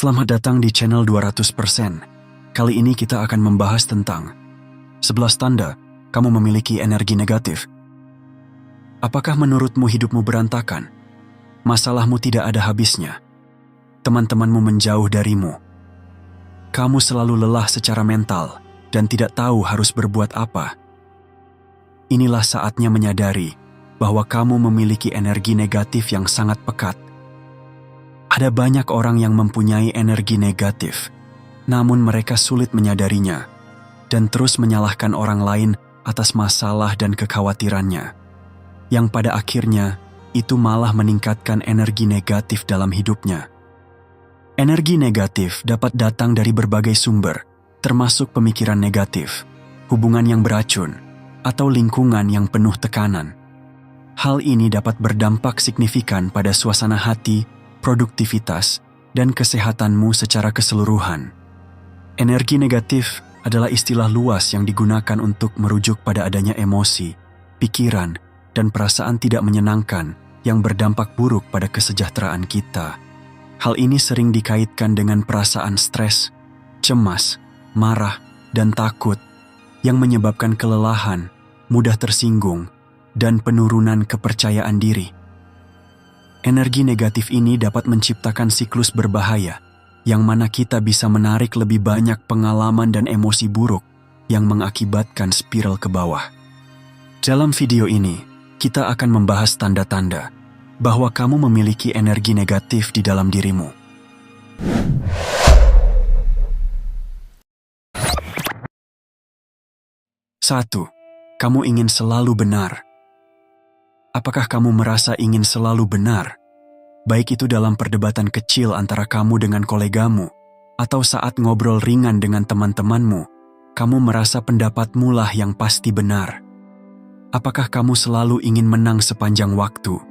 Selamat datang di channel 200%. Kali ini kita akan membahas tentang 11 tanda kamu memiliki energi negatif. Apakah menurutmu hidupmu berantakan? Masalahmu tidak ada habisnya. Teman-temanmu menjauh darimu. Kamu selalu lelah secara mental dan tidak tahu harus berbuat apa. Inilah saatnya menyadari bahwa kamu memiliki energi negatif yang sangat pekat. Ada banyak orang yang mempunyai energi negatif, namun mereka sulit menyadarinya dan terus menyalahkan orang lain atas masalah dan kekhawatirannya, yang pada akhirnya itu malah meningkatkan energi negatif dalam hidupnya. Energi negatif dapat datang dari berbagai sumber, termasuk pemikiran negatif, hubungan yang beracun, atau lingkungan yang penuh tekanan. Hal ini dapat berdampak signifikan pada suasana hati, produktivitas, dan kesehatanmu secara keseluruhan. Energi negatif adalah istilah luas yang digunakan untuk merujuk pada adanya emosi, pikiran, dan perasaan tidak menyenangkan yang berdampak buruk pada kesejahteraan kita. Hal ini sering dikaitkan dengan perasaan stres, cemas, marah, dan takut yang menyebabkan kelelahan, mudah tersinggung, dan penurunan kepercayaan diri. Energi negatif ini dapat menciptakan siklus berbahaya, yang mana kita bisa menarik lebih banyak pengalaman dan emosi buruk yang mengakibatkan spiral ke bawah. Dalam video ini, kita akan membahas tanda-tanda bahwa kamu memiliki energi negatif di dalam dirimu. Satu, kamu ingin selalu benar. Apakah kamu merasa ingin selalu benar? Baik itu dalam perdebatan kecil antara kamu dengan kolegamu, atau saat ngobrol ringan dengan teman-temanmu, kamu merasa pendapatmu lah yang pasti benar. Apakah kamu selalu ingin menang sepanjang waktu?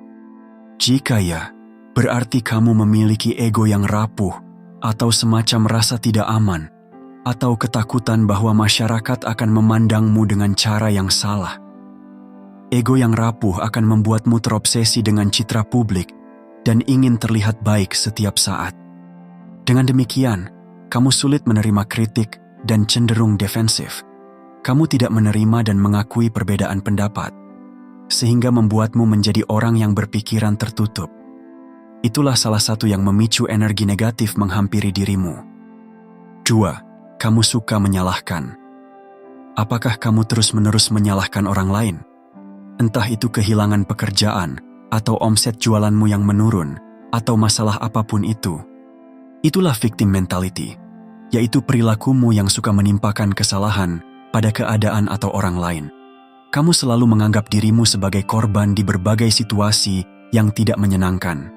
Jika ya, berarti kamu memiliki ego yang rapuh, atau semacam rasa tidak aman, atau ketakutan bahwa masyarakat akan memandangmu dengan cara yang salah. Ego yang rapuh akan membuatmu terobsesi dengan citra publik dan ingin terlihat baik setiap saat. Dengan demikian, kamu sulit menerima kritik dan cenderung defensif. Kamu tidak menerima dan mengakui perbedaan pendapat, sehingga membuatmu menjadi orang yang berpikiran tertutup. Itulah salah satu yang memicu energi negatif menghampiri dirimu. 2. Kamu suka menyalahkan. Apakah kamu terus-menerus menyalahkan orang lain? Entah itu kehilangan pekerjaan, atau omset jualanmu yang menurun, atau masalah apapun itu. Itulah victim mentality, yaitu perilakumu yang suka menimpakan kesalahan pada keadaan atau orang lain. Kamu selalu menganggap dirimu sebagai korban di berbagai situasi yang tidak menyenangkan.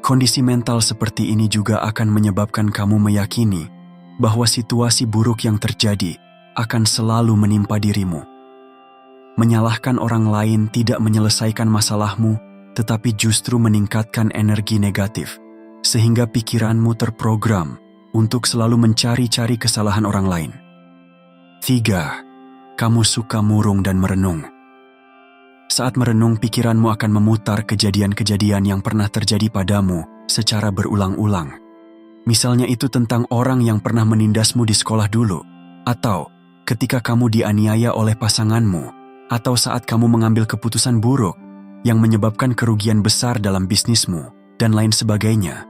Kondisi mental seperti ini juga akan menyebabkan kamu meyakini bahwa situasi buruk yang terjadi akan selalu menimpa dirimu. Menyalahkan orang lain tidak menyelesaikan masalahmu, tetapi justru meningkatkan energi negatif, sehingga pikiranmu terprogram untuk selalu mencari-cari kesalahan orang lain. 3. Kamu suka murung dan merenung. Saat merenung, pikiranmu akan memutar kejadian-kejadian yang pernah terjadi padamu secara berulang-ulang. Misalnya itu tentang orang yang pernah menindasmu di sekolah dulu, atau ketika kamu dianiaya oleh pasanganmu, atau saat kamu mengambil keputusan buruk yang menyebabkan kerugian besar dalam bisnismu, dan lain sebagainya.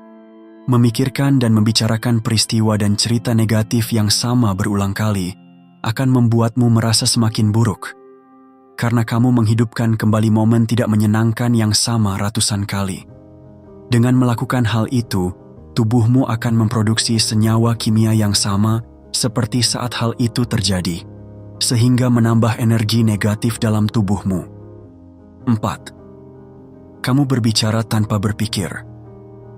Memikirkan dan membicarakan peristiwa dan cerita negatif yang sama berulang kali akan membuatmu merasa semakin buruk, karena kamu menghidupkan kembali momen tidak menyenangkan yang sama ratusan kali. Dengan melakukan hal itu, tubuhmu akan memproduksi senyawa kimia yang sama seperti saat hal itu terjadi, sehingga menambah energi negatif dalam tubuhmu. 4. Kamu berbicara tanpa berpikir.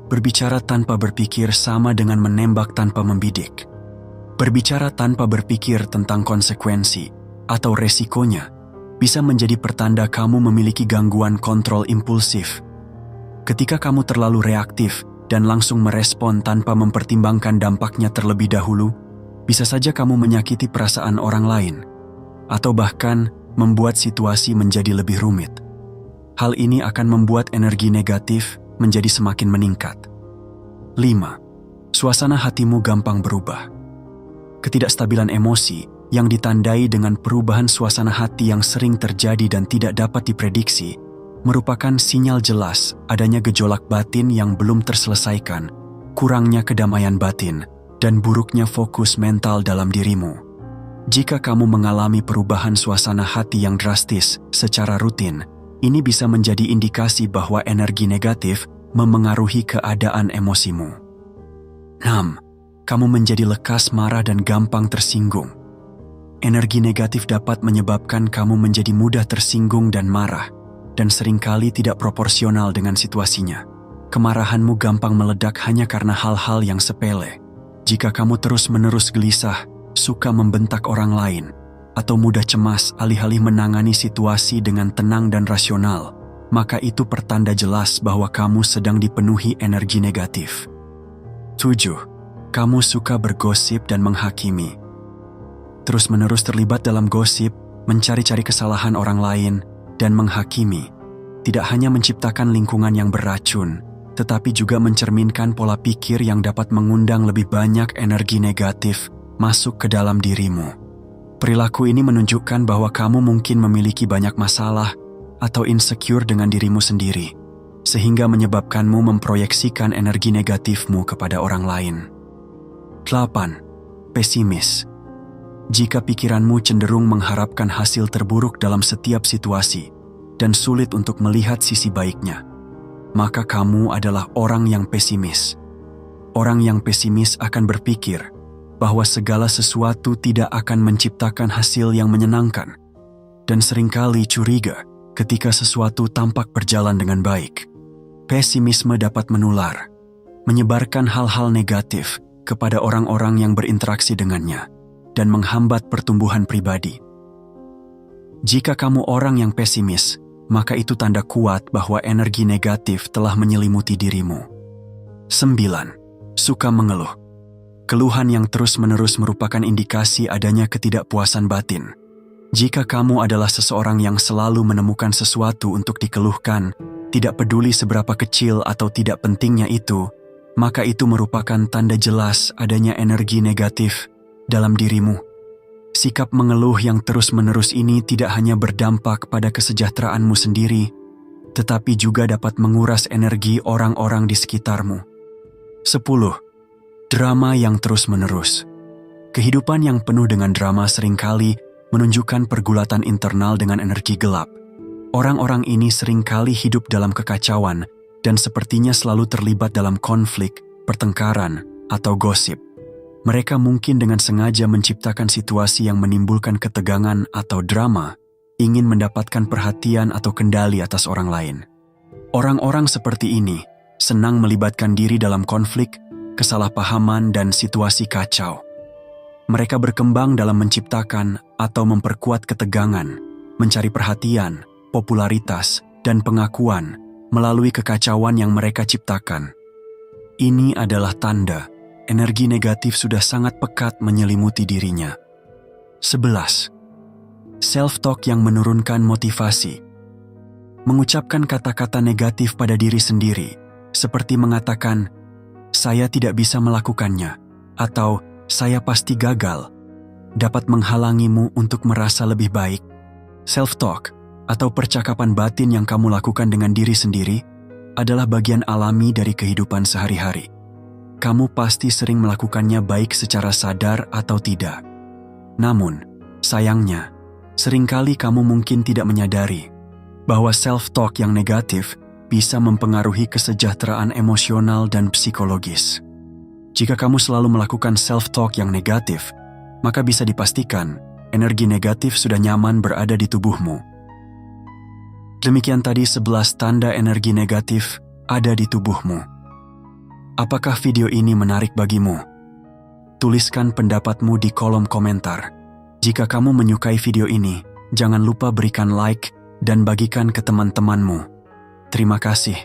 Berbicara tanpa berpikir sama dengan menembak tanpa membidik. Berbicara tanpa berpikir tentang konsekuensi atau resikonya bisa menjadi pertanda kamu memiliki gangguan kontrol impulsif. Ketika kamu terlalu reaktif dan langsung merespon tanpa mempertimbangkan dampaknya terlebih dahulu, bisa saja kamu menyakiti perasaan orang lain, atau bahkan membuat situasi menjadi lebih rumit. Hal ini akan membuat energi negatif menjadi semakin meningkat. 5. Suasana hatimu gampang berubah. Ketidakstabilan emosi yang ditandai dengan perubahan suasana hati yang sering terjadi dan tidak dapat diprediksi merupakan sinyal jelas adanya gejolak batin yang belum terselesaikan, kurangnya kedamaian batin, dan buruknya fokus mental dalam dirimu. Jika kamu mengalami perubahan suasana hati yang drastis secara rutin, ini bisa menjadi indikasi bahwa energi negatif memengaruhi keadaan emosimu. 6. Kamu menjadi lekas marah dan gampang tersinggung. Energi negatif dapat menyebabkan kamu menjadi mudah tersinggung dan marah, dan seringkali tidak proporsional dengan situasinya. Kemarahanmu gampang meledak hanya karena hal-hal yang sepele. Jika kamu terus-menerus gelisah, suka membentak orang lain, atau mudah cemas alih-alih menangani situasi dengan tenang dan rasional, maka itu pertanda jelas bahwa kamu sedang dipenuhi energi negatif. 7. Kamu suka bergosip dan menghakimi. Terus-menerus terlibat dalam gosip, mencari-cari kesalahan orang lain, dan menghakimi, tidak hanya menciptakan lingkungan yang beracun, tetapi juga mencerminkan pola pikir yang dapat mengundang lebih banyak energi negatif masuk ke dalam dirimu. Perilaku ini menunjukkan bahwa kamu mungkin memiliki banyak masalah atau insecure dengan dirimu sendiri, sehingga menyebabkanmu memproyeksikan energi negatifmu kepada orang lain. 8. Pesimis. Jika pikiranmu cenderung mengharapkan hasil terburuk dalam setiap situasi dan sulit untuk melihat sisi baiknya, maka kamu adalah orang yang pesimis. Orang yang pesimis akan berpikir bahwa segala sesuatu tidak akan menciptakan hasil yang menyenangkan dan seringkali curiga ketika sesuatu tampak berjalan dengan baik. Pesimisme dapat menular, menyebarkan hal-hal negatif kepada orang-orang yang berinteraksi dengannya, dan menghambat pertumbuhan pribadi. Jika kamu orang yang pesimis, maka itu tanda kuat bahwa energi negatif telah menyelimuti dirimu. 9. Suka mengeluh. Keluhan yang terus-menerus merupakan indikasi adanya ketidakpuasan batin. Jika kamu adalah seseorang yang selalu menemukan sesuatu untuk dikeluhkan, tidak peduli seberapa kecil atau tidak pentingnya itu, maka itu merupakan tanda jelas adanya energi negatif dalam dirimu. Sikap mengeluh yang terus-menerus ini tidak hanya berdampak pada kesejahteraanmu sendiri, tetapi juga dapat menguras energi orang-orang di sekitarmu. 10. Drama yang terus-menerus. Kehidupan yang penuh dengan drama seringkali menunjukkan pergulatan internal dengan energi gelap. Orang-orang ini seringkali hidup dalam kekacauan dan sepertinya selalu terlibat dalam konflik, pertengkaran, atau gosip. Mereka mungkin dengan sengaja menciptakan situasi yang menimbulkan ketegangan atau drama, ingin mendapatkan perhatian atau kendali atas orang lain. Orang-orang seperti ini senang melibatkan diri dalam konflik, kesalahpahaman, dan situasi kacau. Mereka berkembang dalam menciptakan atau memperkuat ketegangan, mencari perhatian, popularitas, dan pengakuan melalui kekacauan yang mereka ciptakan. Ini adalah tanda energi negatif sudah sangat pekat menyelimuti dirinya. 11. Self-talk yang menurunkan motivasi. Mengucapkan kata-kata negatif pada diri sendiri, seperti mengatakan, "Saya tidak bisa melakukannya," atau "Saya pasti gagal," dapat menghalangimu untuk merasa lebih baik. Self-talk, atau percakapan batin yang kamu lakukan dengan diri sendiri, adalah bagian alami dari kehidupan sehari-hari. Kamu pasti sering melakukannya baik secara sadar atau tidak. Namun, sayangnya, seringkali kamu mungkin tidak menyadari bahwa self-talk yang negatif bisa mempengaruhi kesejahteraan emosional dan psikologis. Jika kamu selalu melakukan self-talk yang negatif, maka bisa dipastikan energi negatif sudah nyaman berada di tubuhmu. Demikian tadi 11 tanda energi negatif ada di tubuhmu. Apakah video ini menarik bagimu? Tuliskan pendapatmu di kolom komentar. Jika kamu menyukai video ini, jangan lupa berikan like dan bagikan ke teman-temanmu. Terima kasih.